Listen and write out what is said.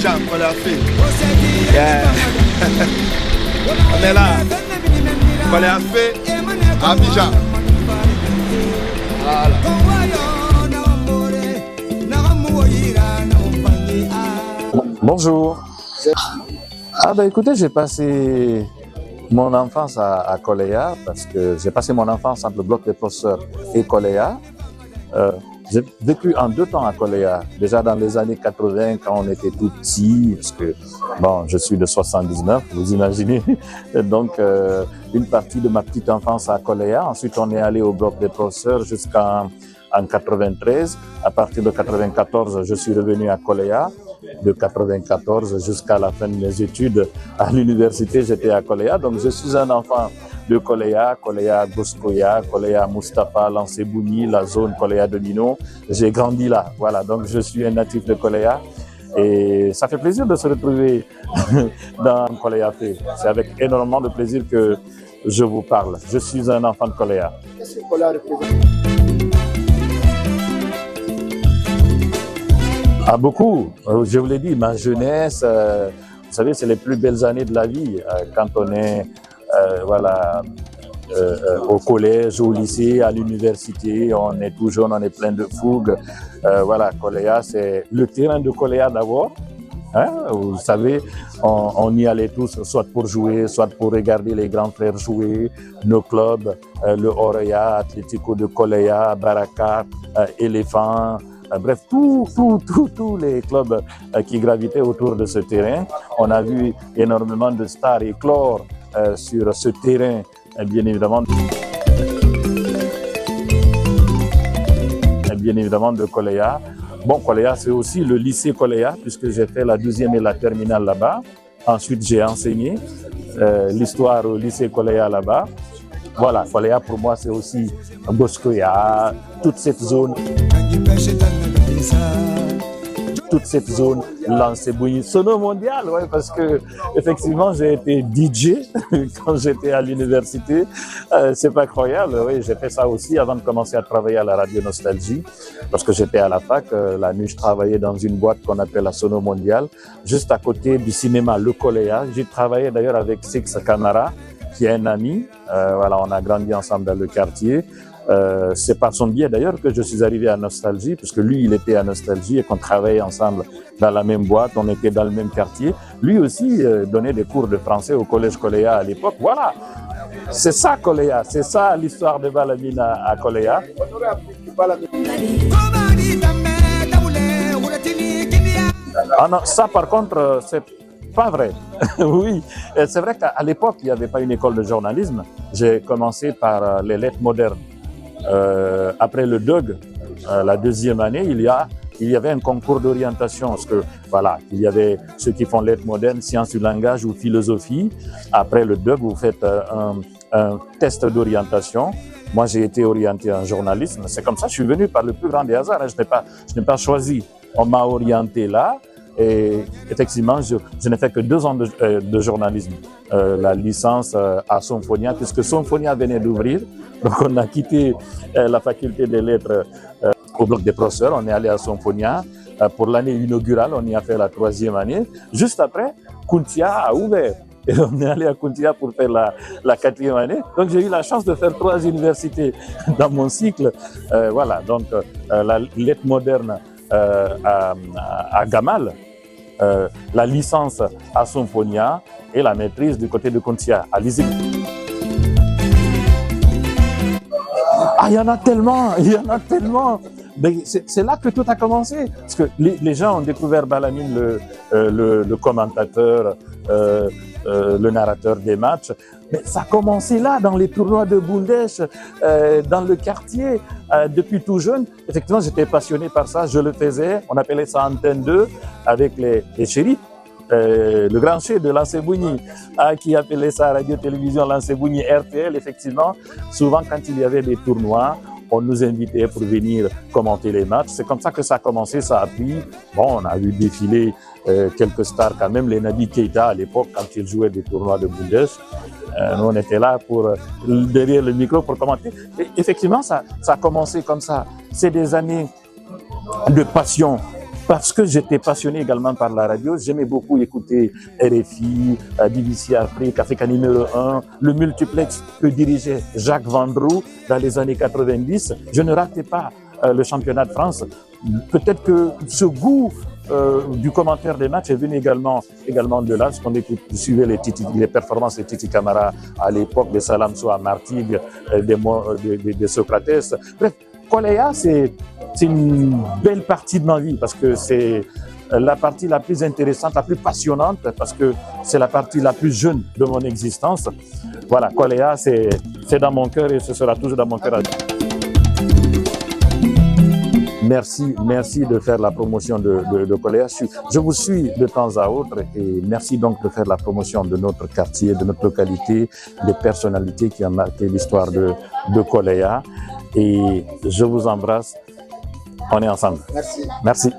Abidjan, on l'a fait. Yeah. On est là. On l'a fait. Abidjan. Voilà. Bonjour. Écoutez, j'ai passé mon enfance à Koléa parce que j'ai passé mon enfance entre le bloc des professeurs et Koléa. J'ai vécu en 2 temps à Koléa, déjà dans les années 80 quand on était tout petit, parce que je suis de 79, vous imaginez. Donc une partie de ma petite enfance à Koléa. Ensuite on est allé au bloc des professeurs jusqu'en 93. À partir de 94, je suis revenu à Koléa. De 94 jusqu'à la fin de mes études à l'université, j'étais à Koléa. Donc je suis un enfant de Koléa, Koléa Goskoya, Koléa Mustapha, Lansebouni, la zone Koléa de Nino. J'ai grandi là, voilà. Donc je suis un natif de Koléa et ça fait plaisir de se retrouver dans Koléa Fait. C'est avec énormément de plaisir que je vous parle. Je suis un enfant de Koléa. Qu'est-ce que Koléa représente? Ah, beaucoup. Je vous l'ai dit, ma jeunesse, vous savez, c'est les plus belles années de la vie. Quand on est au collège, au lycée, à l'université, on est tout jeune, on est plein de fougue. Koléa, c'est le terrain de Koléa d'abord. Vous savez, on y allait tous, soit pour jouer, soit pour regarder les grands frères jouer, nos clubs, le Oreya, Atlético de Koléa, Baraka, Éléphant. Bref, tous les clubs qui gravitaient autour de ce terrain. On a vu énormément de stars éclore sur ce terrain, bien évidemment de Koléa. Bon, Koléa, c'est aussi le lycée Koléa, puisque j'ai fait la 12e et la terminale là-bas. Ensuite, j'ai enseigné l'histoire au lycée Koléa là-bas. Voilà, Koléa pour moi, c'est aussi Goskoya, toute cette zone Lansebouni, Sono Mondial, ouais, parce que effectivement j'ai été DJ quand j'étais à l'université. C'est pas croyable, oui, j'ai fait ça aussi avant de commencer à travailler à la radio Nostalgie. Lorsque j'étais à la fac, la nuit je travaillais dans une boîte qu'on appelle la Sono Mondial, juste à côté du cinéma Le Koléa. J'ai travaillé d'ailleurs avec Six Camara, qui est un ami. On a grandi ensemble dans le quartier. C'est par son biais d'ailleurs que je suis arrivé à Nostalgie, puisque lui, il était à Nostalgie et qu'on travaillait ensemble dans la même boîte, on était dans le même quartier. Lui aussi donnait des cours de français au collège Koléa à l'époque. Voilà, c'est ça Koléa, c'est ça l'histoire de Balamine à Koléa. Ah non, ça par contre, c'est pas vrai. Oui, c'est vrai qu'à l'époque, il n'y avait pas une école de journalisme. J'ai commencé par les lettres modernes. Après le DOG, la 2e année, il y avait un concours d'orientation, parce que il y avait ceux qui font lettres modernes, sciences du langage ou philosophie. Après le DOG, vous faites un test d'orientation. Moi, j'ai été orienté en journalisme. C'est comme ça que je suis venu par le plus grand des hasards. Je n'ai pas choisi. On m'a orienté là. Et effectivement, je n'ai fait que 2 ans de journalisme. La licence à Symphonia, puisque Symphonia venait d'ouvrir. Donc on a quitté la faculté des lettres au bloc des professeurs. On est allé à Symphonia. Pour l'année inaugurale, on y a fait la 3e année. Juste après, Kuntia a ouvert. Et on est allé à Kuntia pour faire la 4e année. Donc j'ai eu la chance de faire 3 universités dans mon cycle. Donc la lettre moderne à Gamal, la licence à Symphonia et la maîtrise du côté de Kuntia à Lizig. Ah, il y en a tellement. Mais c'est là que tout a commencé. Parce que les gens ont découvert Balamine, le commentateur, le narrateur des matchs. Mais ça a commencé là, dans les tournois de Bundesh, dans le quartier, depuis tout jeune. Effectivement, j'étais passionné par ça, je le faisais. On appelait ça Antenne 2 avec les shérifs. Le grand chef de Lansebouni, qui appelait ça radio-télévision Lansebouni RTL, effectivement. Souvent, quand il y avait des tournois, on nous invitait pour venir commenter les matchs. C'est comme ça que ça a commencé, ça a pris. Bon, on a vu défiler quelques stars quand même, les Nabi Keita à l'époque, quand il jouait des tournois de Bundes. Nous, on était là derrière le micro pour commenter. Et effectivement, ça a commencé comme ça. C'est des années de passion parce que j'étais passionné également par la radio, j'aimais beaucoup écouter RFI, BBC Afrique, Africa numéro 1, le multiplex que dirigeait Jacques Vendroux dans les années 90. Je ne ratais pas le championnat de France. Peut-être que ce goût du commentaire des matchs est venu également de là, parce qu'on suivait les performances de Titi Camara à l'époque, de Salam Soa Martigues, de Socrates. Bref, Koleya, c'est une belle partie de ma vie, parce que c'est la partie la plus intéressante, la plus passionnante, parce que c'est la partie la plus jeune de mon existence. Voilà, Koleya, c'est dans mon cœur et ce sera toujours dans mon cœur. Merci de faire la promotion de Koleya. Je vous suis de temps à autre et merci donc de faire la promotion de notre quartier, de notre localité, des personnalités qui ont marqué l'histoire de Koleya. Et je vous embrasse. On est ensemble. Merci. Merci.